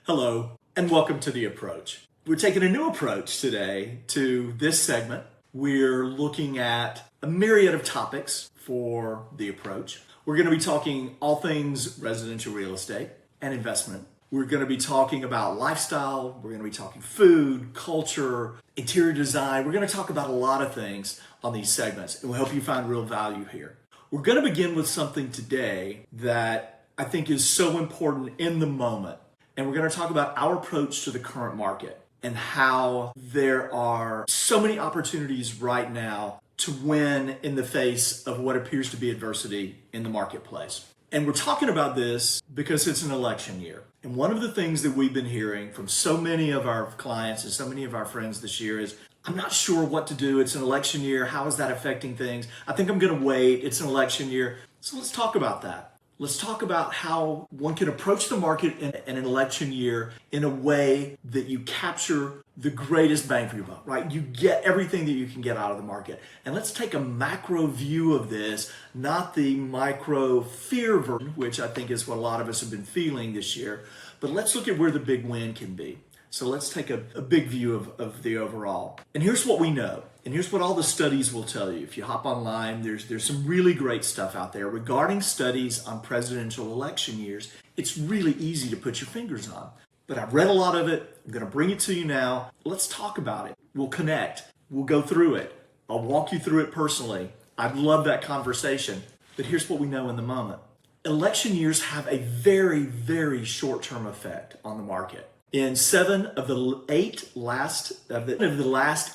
Hello, and welcome to The Approach. We're taking a new approach today to this segment. We're looking at a myriad of topics for The Approach. We're going to be talking all things residential real estate and investment. We're going to be talking about lifestyle. We're going to be talking food, culture, interior design. We're going to talk about a lot of things on these segments, and we'll help you find real value here. We're going to begin with something today that I think is so important in the moment. And we're going to talk about our approach to the current market and how there are so many opportunities right now to win in the face of what appears to be adversity in the marketplace. And we're talking about this because it's an election year. And one of the things that we've been hearing from so many of our clients and so many of our friends this year is, I'm not sure what to do. It's an election year. How is that affecting things? I think I'm going to wait. It's an election year. So let's talk about that. Let's talk about how one can approach the market in an election year in a way that you capture the greatest bang for your buck, right? You get everything that you can get out of the market. And let's take a macro view of this, not the micro fear version, which I think is what a lot of us have been feeling this year, but let's look at where the big win can be. So let's take a big view of the overall. And here's what we know. And here's what all the studies will tell you. If you hop online, there's some really great stuff out there regarding studies on presidential election years. It's really easy to put your fingers on. But I've read a lot of it. I'm going to bring it to you now. Let's talk about it. We'll connect. We'll go through it. I'll walk you through it personally. I'd love that conversation. But here's what we know in the moment. Election years have a very, very short-term effect on the market. In 7 of the last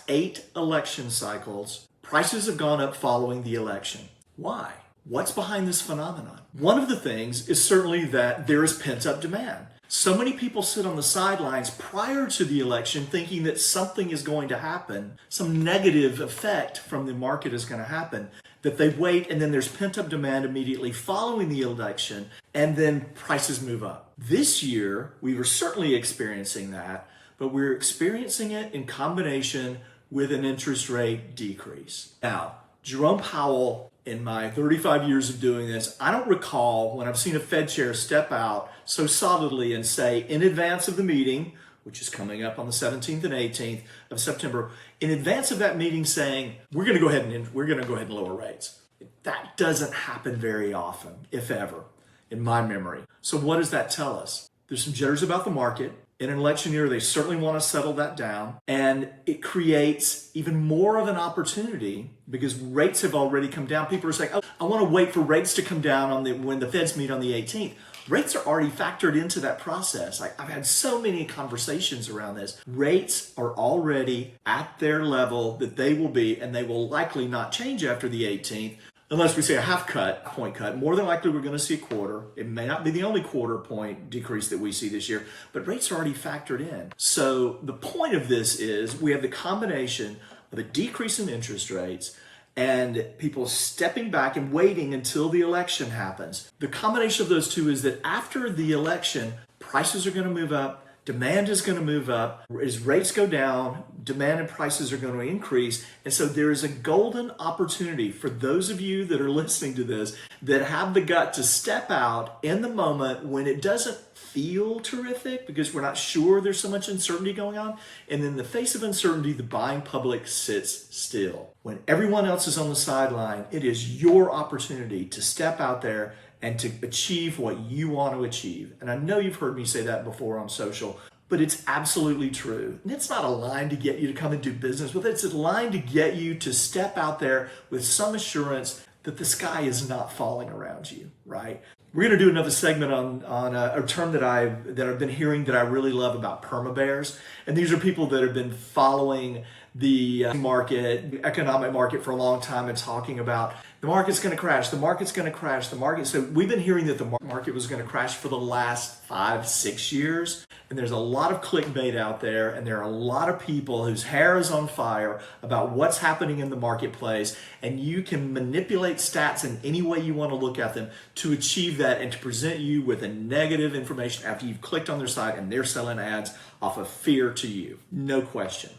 8 election cycles, prices have gone up following the election. Why? What's behind this phenomenon? One of the things is certainly that there is pent-up demand. So many people sit on the sidelines prior to the election thinking that something is going to happen, some negative effect from the market is going to happen, that they wait, and then there's pent-up demand immediately following the election, and then prices move up. This year, we were certainly experiencing that, but we're experiencing it in combination with an interest rate decrease. Now, Jerome Powell, in my 35 years of doing this, I don't recall when I've seen a Fed chair step out so solidly and say, in advance of the meeting, which is coming up on the 17th and 18th of September, in advance of that meeting saying, we're going to go ahead and lower rates. That doesn't happen very often, if ever, in my memory. So what does that tell us? There's some jitters about the market. In an election year, they certainly want to settle that down, and it creates even more of an opportunity because rates have already come down. People are saying, oh, I want to wait for rates to come down when the Feds meet on the 18th. Rates are already factored into that process. I've had so many conversations around this. Rates are already at their level that they will be, and they will likely not change after the 18th. Unless we see a point cut, more than likely we're going to see a quarter. It may not be the only quarter point decrease that we see this year, but rates are already factored in. So the point of this is we have the combination of a decrease in interest rates and people stepping back and waiting until the election happens. The combination of those two is that after the election, prices are going to move up, demand is going to move up. As rates go down, demand and prices are going to increase. And so there is a golden opportunity for those of you that are listening to this that have the gut to step out in the moment when it doesn't feel terrific because we're not sure, there's so much uncertainty going on. And in the face of uncertainty, the buying public sits still. When everyone else is on the sideline, it is your opportunity to step out there and to achieve what you want to achieve. And I know you've heard me say that before on social, but it's absolutely true. And it's not a line to get you to come and do business with it. It's a line to get you to step out there with some assurance that the sky is not falling around you, right? We're going to do another segment on a term that I've been hearing that I really love about perma-bears. And these are people that have been following the economic market for a long time and talking about the market's going to crash, the market's going to crash, the market. So we've been hearing that the market was going to crash for the last 5-6 years. And there's a lot of clickbait out there, and there are a lot of people whose hair is on fire about what's happening in the marketplace. And you can manipulate stats in any way you want to look at them to achieve that and to present you with a negative information after you've clicked on their site and they're selling ads off of fear to you. No question.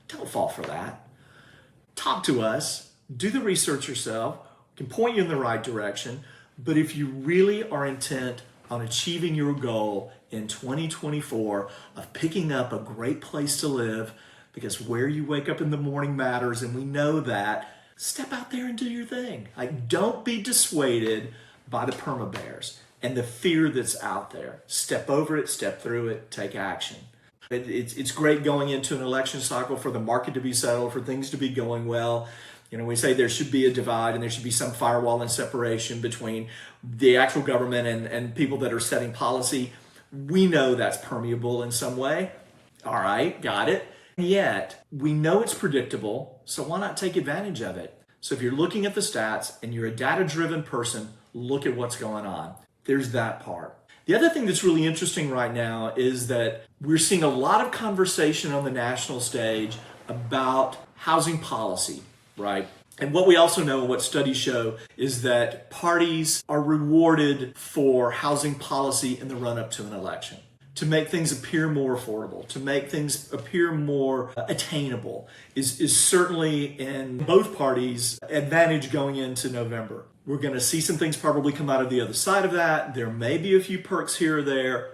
Don't fall for that. Talk to us. Do the research yourself. We can point you in the right direction. But if you really are intent on achieving your goal in 2024 of picking up a great place to live, because where you wake up in the morning matters, and we know that. Step out there and do your thing. Like, don't be dissuaded by the perma bears and the fear that's out there. Step over it, step through it, take action. It's great going into an election cycle for the market to be settled, for things to be going well. You know, we say there should be a divide and there should be some firewall and separation between the actual government and people that are setting policy. We know that's permeable in some way. All right, got it. Yet, we know it's predictable, so why not take advantage of it? So if you're looking at the stats and you're a data-driven person, look at what's going on. There's that part. The other thing that's really interesting right now is that we're seeing a lot of conversation on the national stage about housing policy, right? And what we also know and what studies show is that parties are rewarded for housing policy in the run-up to an election, to make things appear more affordable, to make things appear more attainable, is certainly in both parties' advantage going into November. We're going to see some things probably come out of the other side of that. There may be a few perks here or there.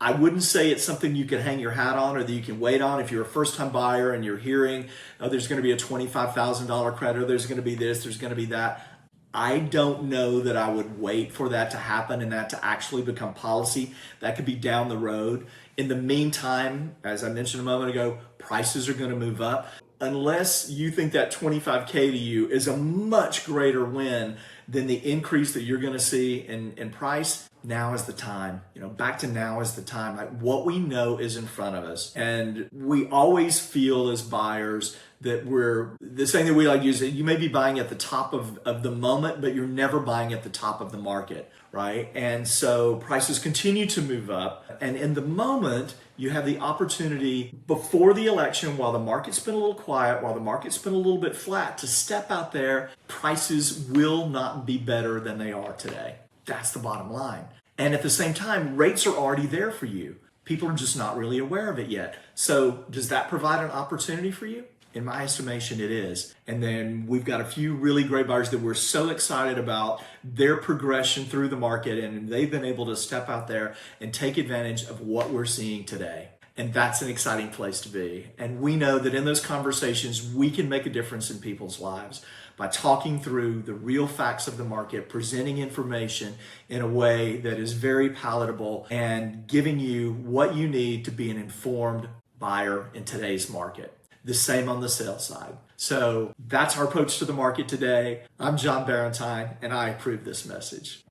I wouldn't say it's something you can hang your hat on or that you can wait on. If you're a first-time buyer and you're hearing, oh, there's going to be a $25,000 credit, or there's going to be this, there's going to be that. I don't know that I would wait for that to happen and that to actually become policy. That could be down the road. In the meantime, as I mentioned a moment ago, prices are going to move up. Unless you think that $25K to you is a much greater win than the increase that you're going to see in price, now is the time. You know, back to now is the time. Like, what we know is in front of us. And we always feel as buyers that we're, the saying that we like to use, you may be buying at the top of the moment, but you're never buying at the top of the market, right? And so prices continue to move up. And in the moment, you have the opportunity before the election, while the market's been a little quiet, while the market's been a little bit flat, to step out there. Prices will not be better than they are today. That's the bottom line. And at the same time, rates are already there for you. People are just not really aware of it yet. So does that provide an opportunity for you? In my estimation, it is. And then we've got a few really great buyers that we're so excited about their progression through the market, and they've been able to step out there and take advantage of what we're seeing today. And that's an exciting place to be. And we know that in those conversations, we can make a difference in people's lives by talking through the real facts of the market, presenting information in a way that is very palatable, and giving you what you need to be an informed buyer in today's market. The same on the sales side. So that's our approach to the market today. I'm John Barentine, and I approve this message.